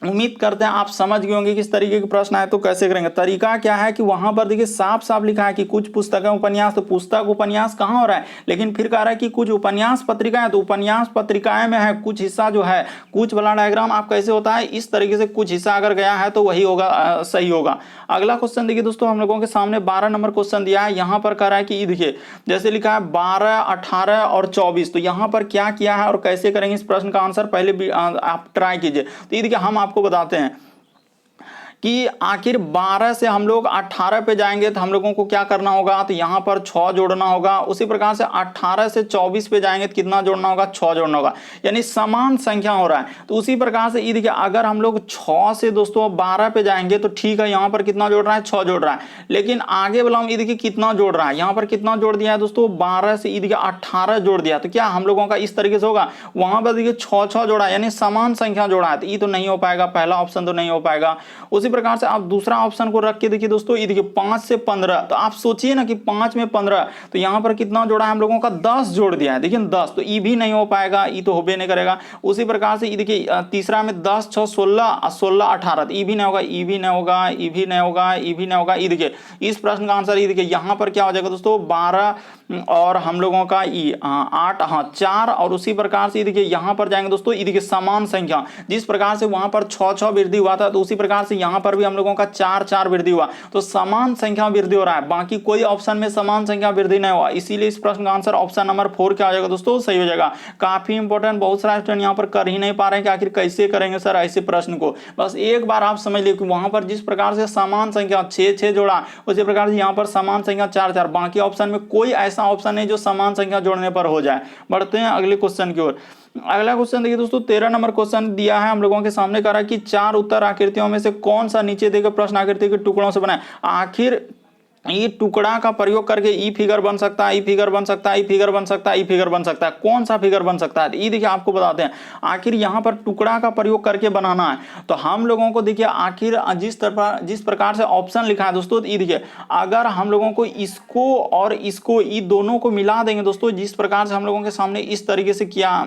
उम्मीद करते हैं आप समझ गए होंगे किस तरीके के प्रश्न आए तो कैसे करेंगे। तरीका क्या है कि वहां पर देखिए साफ साफ लिखा है कि कुछ पुस्तकें उपन्यास, तो पुस्तक उपन्यास कहाँ हो रहा है, लेकिन फिर कह रहा है कि कुछ उपन्यास पत्रिकाएं, तो उपन्यास पत्रिकाएं में है कुछ हिस्सा जो है कुछ वाला डायग्राम आप कैसे होता है इस तरीके से कुछ हिस्सा अगर गया है तो वही होगा सही होगा। अगला क्वेश्चन देखिए दोस्तों हम लोगों के सामने 12 नंबर क्वेश्चन दिया है। यहाँ पर कह रहा है कि देखिए जैसे लिखा है 12, 18 और 24, तो यहाँ पर क्या किया है और कैसे करेंगे इस प्रश्न का आंसर पहले भी आप ट्राई कीजिए। तो ये देखिए हम आपको बताते हैं कि आखिर 12 से हम लोग 18 पे जाएंगे तो हम लोगों को क्या करना होगा, तो यहाँ पर 6 जोड़ना होगा। उसी प्रकार से 18 से 24 पे जाएंगे तो कितना जोड़ना होगा 6 जोड़ना होगा, यानी समान संख्या हो रहा है। तो उसी प्रकार से ये देखिए अगर हम लोग 6 से दोस्तों 12 पे जाएंगे तो ठीक है, यहाँ पर कितना जोड़ रहा है 6 जोड़ रहा है, लेकिन आगे वाला हम ये देखिए कितना जोड़ रहा है, यहाँ पर कितना जोड़ दिया है दोस्तों 12 से ये देखिए 18 जोड़ दिया। तो क्या हम लोगों का इस तरीके से होगा, वहां पर देखिए 6 जोड़ा है, यानी समान संख्या जोड़ा है, तो ये तो नहीं हो पाएगा, पहला ऑप्शन तो नहीं हो पाएगा। उसी प्रकार से आप दूसरा ऑप्शन को रख के देखिए दोस्तों, ये देखिए 5 से 15, तो आप सोचिए ना कि 5 में 15, तो यहां पर कितना जोड़ा है हम लोगों का 10 जोड़ दिया है, देखिए 10, तो ये भी नहीं हो पाएगा, ये तो होबे नहीं करेगा। उसी प्रकार से ये देखिए तीसरा में 10, 6, 16, 16, 18, तो ये भी नहीं होगा, ये भी नहीं होगा, ये भी नहीं होगा, ये भी नहीं होगा। ये देखिए इस प्रश्न का आंसर ये देखिए यहाँ पर क्या हो जाएगा दोस्तों 12 और हम लोगों का 8 हाँ 4, और उसी प्रकार से देखिए यहाँ पर जाएंगे दोस्तों, ये देखिए समान संख्या, जिस प्रकार से वहां पर 6 वृद्धि हुआ था तो उसी प्रकार से यहाँ यहाँ पर भी हम लोगों का 4 वृद्धि हुआ, तो समान संख्या वृद्धि हो रहा है, बाकी कोई ऑप्शन में समान संख्या वृद्धि नहीं हुआ, इसीलिए इस प्रश्न का आंसर ऑप्शन नंबर 4 क्या हो जाएगा दोस्तों, सही हो जाएगा। काफी इंपॉर्टेंट, बहुत सारे स्टूडेंट यहाँ पर कर ही नहीं पा रहे हैं कि आखिर कैसे करेंगे सर ऐसे प्रश्न को। बस एक बार आप समझ लीजिए कि वहां पर जिस प्रकार से समान संख्या 6 जोड़ा, उसी प्रकार से यहाँ पर समान संख्या 4, बाकी ऑप्शन में कोई ऐसा ऑप्शन नहीं जो समान संख्या जोड़ने पर हो जाए। बढ़ते हैं अगले क्वेश्चन की ओर। अगला क्वेश्चन देखिए दोस्तों, 13 नंबर क्वेश्चन दिया है हम लोगों के सामने, कह रहा है कि 4 उत्तर आकृतियों में से कौन सा नीचे देकर प्रश्न आकृति के टुकड़ों से बना है। आखिर ये टुकड़ा का प्रयोग करके ई फिगर बन सकता है, ई फिगर बन सकता है, ई फिगर बन सकता है, ई फिगर बन सकता है, कौन सा फिगर बन सकता है, ये देखिए आपको बताते हैं। आखिर यहाँ पर टुकड़ा का प्रयोग करके बनाना है, तो हम लोगों को देखिए आखिर जिस प्रकार से ऑप्शन लिखा है दोस्तों, ये देखिए अगर हम लोगों को इसको और इसको, ये दोनों को मिला देंगे दोस्तों, जिस प्रकार से हम लोगों के सामने इस तरीके से किया,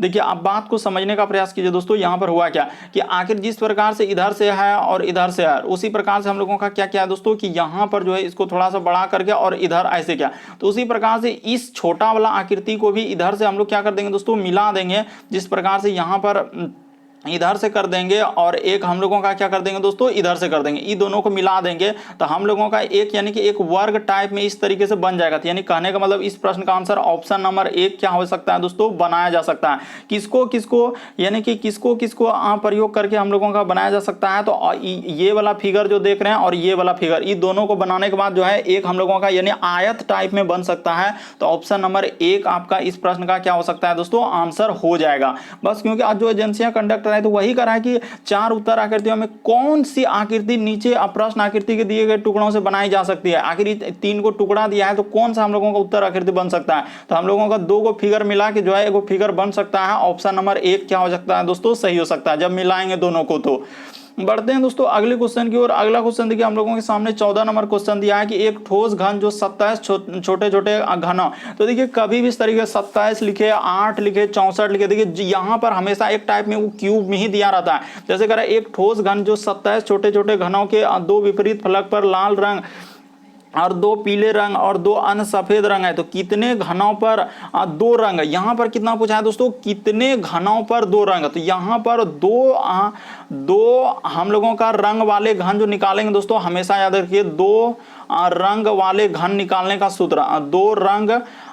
देखिए आप बात को समझने का प्रयास कीजिए दोस्तों। यहाँ पर हुआ क्या कि आखिर जिस प्रकार से इधर से है और इधर से है, उसी प्रकार से हम लोगों का क्या क्या है दोस्तों कि यहाँ पर जो है इसको थोड़ा सा बड़ा करके और इधर ऐसे क्या, तो उसी प्रकार से इस छोटा वाला आकृति को भी इधर से हम लोग क्या कर देंगे दोस्तों, मिला देंगे, जिस प्रकार से यहाँ पर इधर से कर देंगे और एक हम लोगों का क्या कर देंगे दोस्तों, इधर से कर देंगे, ये दोनों को मिला देंगे, तो हम लोगों का एक यानी कि एक वर्ग टाइप में इस तरीके से बन जाएगा। यानी कहने का मतलब इस प्रश्न का आंसर ऑप्शन नंबर 1 क्या हो सकता है दोस्तों, बनाया जा सकता है। किसको किसको यानी कि किसको किसको प्रयोग करके हम लोगों का बनाया जा सकता है, तो ये वाला फिगर जो देख रहे हैं और ये वाला फिगर, ये दोनों को बनाने के बाद जो है एक हम लोगों का यानी आयत टाइप में बन सकता है। तो ऑप्शन नंबर 1 आपका इस प्रश्न का क्या हो सकता है दोस्तों, आंसर हो जाएगा। बस क्योंकि आज जो एजेंसियां कंडक्ट है तो वही करा है कि 4 उत्तर आकृतियों में कौन सी आकृति नीचे प्रश्न आकृति के दिए गए टुकड़ों से बनाई जा सकती है। आखिर 3 को टुकड़ा दिया है, तो कौन सा हम लोगों का उत्तर आकृति बन सकता है, तो हम लोगों का 2 को फिगर मिला के जो है एक फिगर बन सकता है। ऑप्शन नंबर 1 क्या हो सकता है दोस्तों, सही हो सकता है जब मिलाएंगे दोनों को। तो बढ़ते हैं दोस्तों अगले क्वेश्चन की ओर। अगला क्वेश्चन देखिए हम लोगों के सामने 14 नंबर क्वेश्चन दिया है कि एक ठोस घन जो 27 छोटे छोटे घन, तो देखिए कभी भी इस तरीके से 27 लिखे, 8 लिखे, 64 लिखे, देखिए यहाँ पर हमेशा एक टाइप में वो क्यूब में ही दिया रहता है। जैसे कह रहा है एक ठोस घन जो 27 छोटे छोटे घनों के 2 विपरीत फलक पर लाल रंग और 2 पीले रंग और 2 अन्य सफेद रंग है, तो कितने घनों पर 2 रंग, यहाँ पर कितना पूछा है दोस्तों, कितने घनों पर 2 रंग, तो यहाँ पर दो हम लोगों का रंग वाले घन जो निकालेंगे दोस्तों, हमेशा याद रखिए 2 रंग वाले घन निकालने का सूत्र, 2 रंग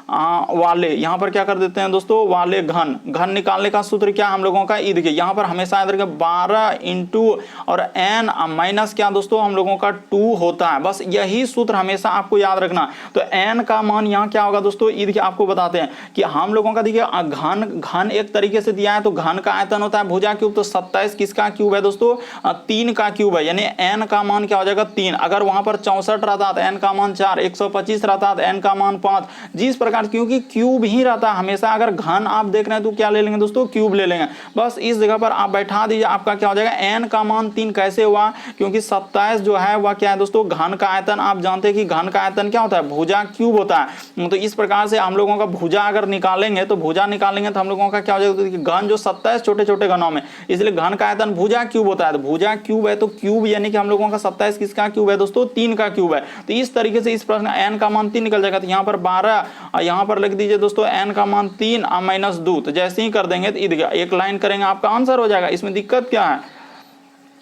वाले, यहाँ पर क्या कर देते हैं दोस्तों, वाले घन निकालने का सूत्र क्या हम लोगों का, देखिए यहाँ पर हमेशा याद रखिए 12 इंटू और n माइनस क्या दोस्तों हम लोगों का 2 होता है। बस यही सूत्र हमेशा आपको याद रखना। तो n का मान यहाँ क्या होगा दोस्तों, देखिए आपको बताते हैं कि हम लोगों का देखिए घन एक तरीके से दिया है, तो घन का आयतन होता है भुजा क्यूब, तो 27 किसका क्यूब है दोस्तों, 3 का क्यूब है, यानी n का मान क्या हो जाएगा 3। अगर वहां पर 64 रहता तो n का मान 4, 125 रहता तो n का मान 5, जिस प्रकार, क्योंकि क्यूब ही रहता है हमेशा। अगर घन आप देख रहे हैं तो क्या ले लेंगे दोस्तों, क्यूब ले लेंगे। बस इस जगह पर आप बैठा दीजिए, आपका क्या हो जाएगा, n का मान 3 कैसे हुआ, क्योंकि 27 जो है वह क्या है दोस्तों, घन का आयतन, आप जानते हैं कि घन का आयतन क्या होता है, भुजा क्यूब होता है। तो इस प्रकार से हम लोगों का भुजा अगर निकालेंगे तो हम लोगों का क्या हो जाएगा, घन जो 27 छोटे छोटे घनों में, इसलिए घन का आयतन भुजा क्यूब होता है। तो भुजा क्यूब है तो क्यूब यानी कि हम लोगों का 27 किसका क्यूब है दोस्तों, 3 का क्यूब है। तो इस तरीके से इस प्रश्न n का मान 3 निकल जाएगा। तो यहाँ पर 12, यहाँ पर लिख दीजिए दोस्तों n का मान 3 माइनस 2, तो जैसे ही कर देंगे तो एक लाइन करेंगे आपका आंसर हो जाएगा। इसमें दिक्कत क्या है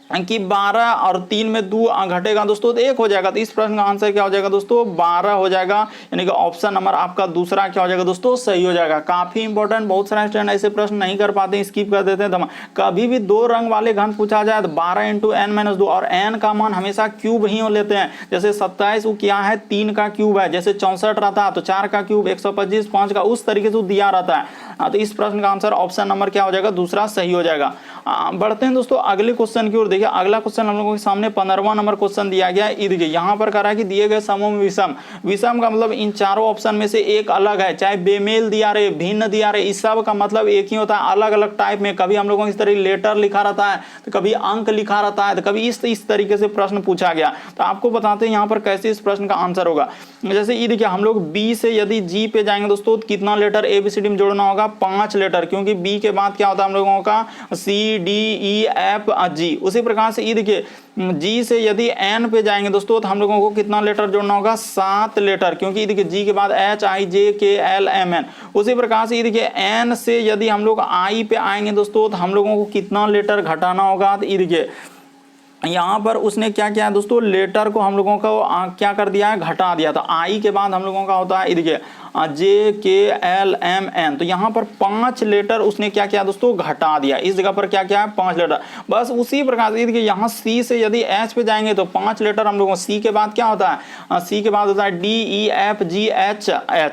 कि 12 और 3 में 2 घटेगा दोस्तों तो 1 हो जाएगा। तो इस प्रश्न का आंसर क्या हो जाएगा दोस्तों, 12 हो जाएगा, यानी कि ऑप्शन नंबर आपका दूसरा क्या हो जाएगा दोस्तों, सही हो जाएगा। काफी इंपॉर्टेंट, बहुत सारे स्टूडेंट ऐसे प्रश्न नहीं कर पाते हैं, स्किप कर देते हैं। कभी भी 2 रंग वाले घन पूछा जाए तो 12 इंटू n माइनस 2, और n का मान हमेशा क्यूब ही लेते हैं। जैसे 27 वो क्या है, 3 का क्यूब है, जैसे 64 रहता है तो 4 का क्यूब, 125 5 का, उस तरीके से दिया रहता है। तो इस प्रश्न का आंसर ऑप्शन नंबर क्या हो जाएगा, दूसरा सही हो जाएगा। बढ़ते हैं दोस्तों अगले क्वेश्चन की ओर। देखिए अगला क्वेश्चन हम लोगों के सामने 15वां नंबर क्वेश्चन दिया गया है। देखिए यहाँ पर कह रहा है कि दिए गए समूह में विषम, विषम का मतलब इन चारों ऑप्शन में से एक अलग है, चाहे बेमेल दिया रहे, भिन्न दिया रहे, इस सब का मतलब एक ही होता है, अलग अलग टाइप में। कभी हम लोगों को इस तरह लेटर लिखा रहता है, तो कभी अंक लिखा रहता है, तो कभी इस तरीके से प्रश्न पूछा गया। तो आपको बताते हैं यहाँ पर कैसे इस प्रश्न का आंसर होगा। जैसे ये देखिए हम लोग बी से यदि जी पे जाएंगे दोस्तों तो कितना लेटर ABCD में जोड़ना होगा, 5 लेटर, क्योंकि बी के बाद क्या होता है हम लोगों का CDEFG। उसी प्रकार से ये देखिए जी से यदि एन पे जाएंगे दोस्तों तो हम लोगों को कितना लेटर जोड़ना होगा, 7 लेटर, क्योंकि देखिए जी के बाद HIJKLMN। उसी प्रकार से ये देखिए एन से यदि हम लोग आई पे आएंगे दोस्तों तो हम लोगों को कितना लेटर घटाना होगा, तो ये देखिए यहाँ पर उसने क्या किया है दोस्तों, लेटर को हम लोगों को क्या कर दिया है, घटा दिया। तो आई के बाद हम लोगों का होता है देखिए JKLMN, तो यहाँ पर 5 लेटर उसने क्या किया दोस्तों, घटा दिया। इस जगह पर क्या किया है, 5 लेटर। बस उसी प्रकार से देखिए यहाँ C से यदि H पे जाएंगे तो 5 लेटर हम लोगों, C के बाद क्या होता है, C के बाद होता है DEFGH,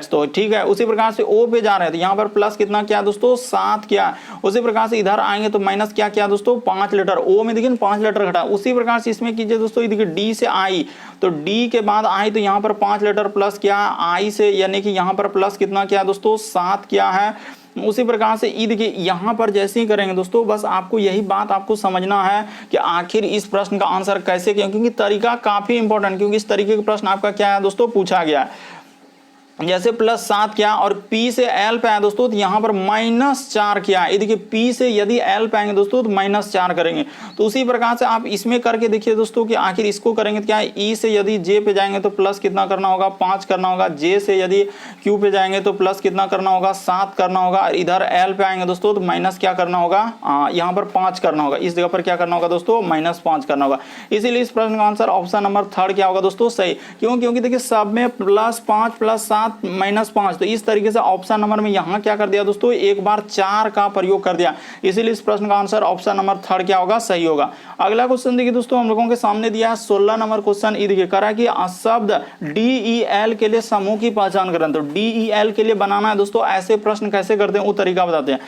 तो ठीक है। उसी प्रकार से O पे जा रहे हैं तो यहाँ पर प्लस कितना किया दोस्तों, 7 किया। उसी प्रकार से इधर आएंगे तो माइनस क्या किया दोस्तों, 5 लेटर। O में देखिए 5 लेटर घटा। उसी प्रकार से इसमें कीजिए दोस्तों, देखिए D से I, तो D के बाद I, तो यहाँ पर 5 लेटर प्लस किया I से, यानी कि यहाँ पर प्लस कितना किया दोस्तों, 7 किया है। उसी प्रकार से ई देखिए यहाँ पर जैसे ही करेंगे दोस्तों, बस आपको यही बात आपको समझना है कि आखिर इस प्रश्न का आंसर कैसे किया, क्योंकि तरीका काफी इंपॉर्टेंट, क्योंकि इस तरीके का प्रश्न आपका क्या है दोस्तों, पूछा गया है। जैसे +7 किया और P से L पे आया दोस्तों, तो यहाँ पर -4 किया। ये देखिए P से यदि L पे आएंगे दोस्तों तो -4 करेंगे। तो उसी प्रकार से आप इसमें करके देखिए दोस्तों कि आखिर इसको करेंगे तो क्या है, E से यदि J पे जाएंगे तो प्लस कितना करना होगा, 5 करना होगा। J से यदि Q पे जाएंगे तो प्लस कितना करना होगा, 7 करना होगा। और इधर L पे आएंगे दोस्तों तो माइनस क्या करना होगा, यहाँ पर 5 करना होगा। इस जगह पर क्या करना होगा दोस्तों, -5 करना होगा। इसीलिए इस प्रश्न का आंसर ऑप्शन नंबर 3 क्या होगा दोस्तों, सही। क्यों, क्योंकि देखिए सब में +5 +7 -5, तो इस तरीके से ऑप्शन नंबर में यहाँ क्या कर दिया दोस्तों, एक बार 4 का प्रयोग कर दिया। इसीलिए इस प्रश्न का आंसर ऑप्शन नंबर 3 क्या होगा, सही होगा। अगला क्वेश्चन देखिए दोस्तों, हम लोगों के सामने दिया है 16 नंबर क्वेश्चन। ये देखिए करा कि शब्द DEL के लिए समूह की पहचान करें। तो DEL के लिए बनाना है दोस्तों, ऐसे प्रश्न कैसे करते हैं वो तरीका बताते हैं।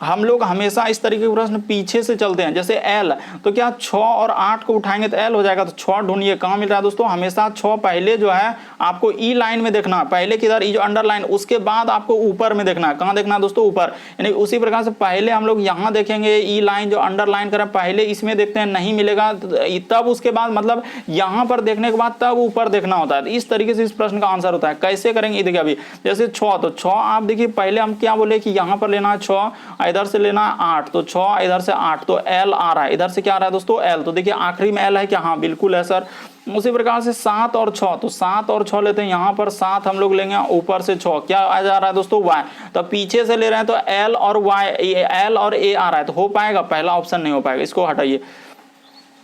हम लोग हमेशा इस तरीके के प्रश्न पीछे से चलते हैं। जैसे L, तो क्या 6 और 8 को उठाएंगे तो L हो जाएगा। तो 6 ढूंढिए, कहाँ मिल रहा है दोस्तों, हमेशा 6 पहले जो है आपको E लाइन में देखना, पहले किधर, E जो अंडरलाइन, उसके बाद आपको ऊपर में देखना है। कहाँ देखना है दोस्तों, ऊपर। यानी उसी प्रकार से पहले हम लोग यहाँ देखेंगे E लाइन जो अंडरलाइन करें, पहले इसमें देखते हैं, नहीं मिलेगा तब उसके बाद मतलब यहाँ पर देखने के बाद तब ऊपर देखना होता है। इस तरीके से इस प्रश्न का आंसर होता है। कैसे करेंगे देखिए, अभी जैसे 6, तो 6 आप देखिए पहले हम क्या बोले कि यहाँ पर लेना है 6, इधर से लेना है 8, तो 6 इधर से 8, तो L आ रहा है। इधर से क्या आ रहा है दोस्तों, L, तो देखिए आखिरी में L है क्या, हाँ बिल्कुल है सर। उसी प्रकार से 7 और 6, तो 7 और 6 लेते हैं। यहाँ पर 7 हम लोग लेंगे, ऊपर से 6 क्या आ जा रहा है दोस्तों, Y, तो पीछे से ले रहे हैं तो L और Y, L और A आ रहा है। तो हो पाएगा, पहला ऑप्शन नहीं हो पाएगा, इसको हटाइए।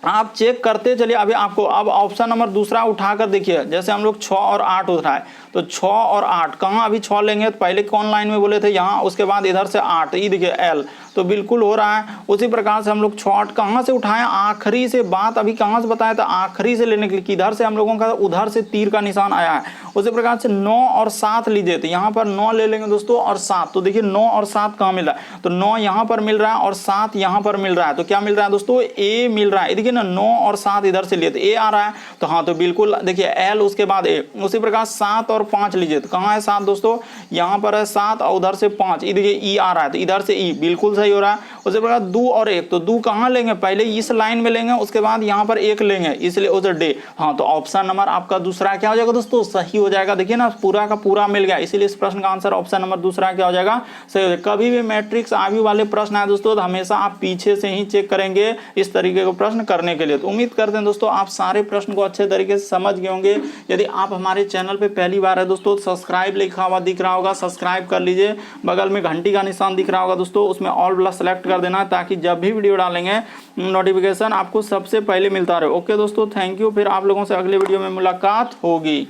आप चेक करते चलिए। अभी आपको अब ऑप्शन नंबर दूसरा उठाकर देखिए। जैसे हम लोग 6 और 8 उठाए, तो 6 और 8 कहाँ, अभी 6 लेंगे तो पहले कौन लाइन में बोले थे, यहाँ, उसके बाद इधर से 8, ये देखिए L, तो बिल्कुल हो रहा है। उसी प्रकार से हम लोग 6 8 कहाँ से उठाएं, आखिरी से। बात अभी कहाँ से बताया था, आखिरी से लेने के लिए, किधर से हम लोगों का उधर से तीर का निशान आया है। उसी प्रकार से 9 और 7 लीजिए, तो यहाँ पर 9 ले लेंगे दोस्तों और 7, तो देखिए 9 और 7 कहाँ मिल रहा है, तो 9 यहाँ पर मिल रहा है और 7 यहाँ पर मिल रहा है। तो क्या मिल रहा है दोस्तों, A मिल रहा है। देखिए ना, 9 और 7 इधर से लिए तो A आ रहा है, तो हाँ, तो बिल्कुल देखिए L, उसके बाद A। उसी प्रकार 7 और 5 लीजिए, तो कहाँ है 7 दोस्तों, यहाँ पर है 7 और उधर से 5, ये देखिए E आ रहा है, तो इधर से E बिल्कुल सही हो रहा है। उसी प्रकार 2 और 1, तो 2 कहाँ लेंगे, पहले इस लाइन में लेंगे, उसके बाद यहाँ पर 1 लेंगे, इसलिए उधर D। हाँ, तो ऑप्शन नंबर आपका दूसरा क्या हो जाएगा दोस्तों, सही हो जाएगा। देखिए ना, पूरा का पूरा मिल गया, इसीलिए इस प्रश्न का आंसर ऑप्शन नंबर दूसरा क्या हो जाएगा, सही हो जाएगा। कभी भी मैट्रिक्स आयु वाले प्रश्न आए दोस्तों, तो हमेशा आप पीछे से ही चेक करेंगे इस तरीके के प्रश्न करने के लिए। तो उम्मीद करते हैं दोस्तों आप सारे प्रश्न को अच्छे तरीके से समझ गए होंगे। यदि आप हमारे चैनल पे पहली बार है दोस्तों, सब्सक्राइब लिखा हुआ दिख रहा होगा, सब्सक्राइब कर लीजिए। बगल में घंटी का निशान दिख रहा होगा दोस्तों, उसमें ऑल वाला सेलेक्ट कर देना, ताकि जब भी वीडियो डालेंगे नोटिफिकेशन आपको सबसे पहले मिलता रहे। ओके दोस्तों, थैंक यू। फिर आप लोगों से अगले वीडियो में मुलाकात होगी।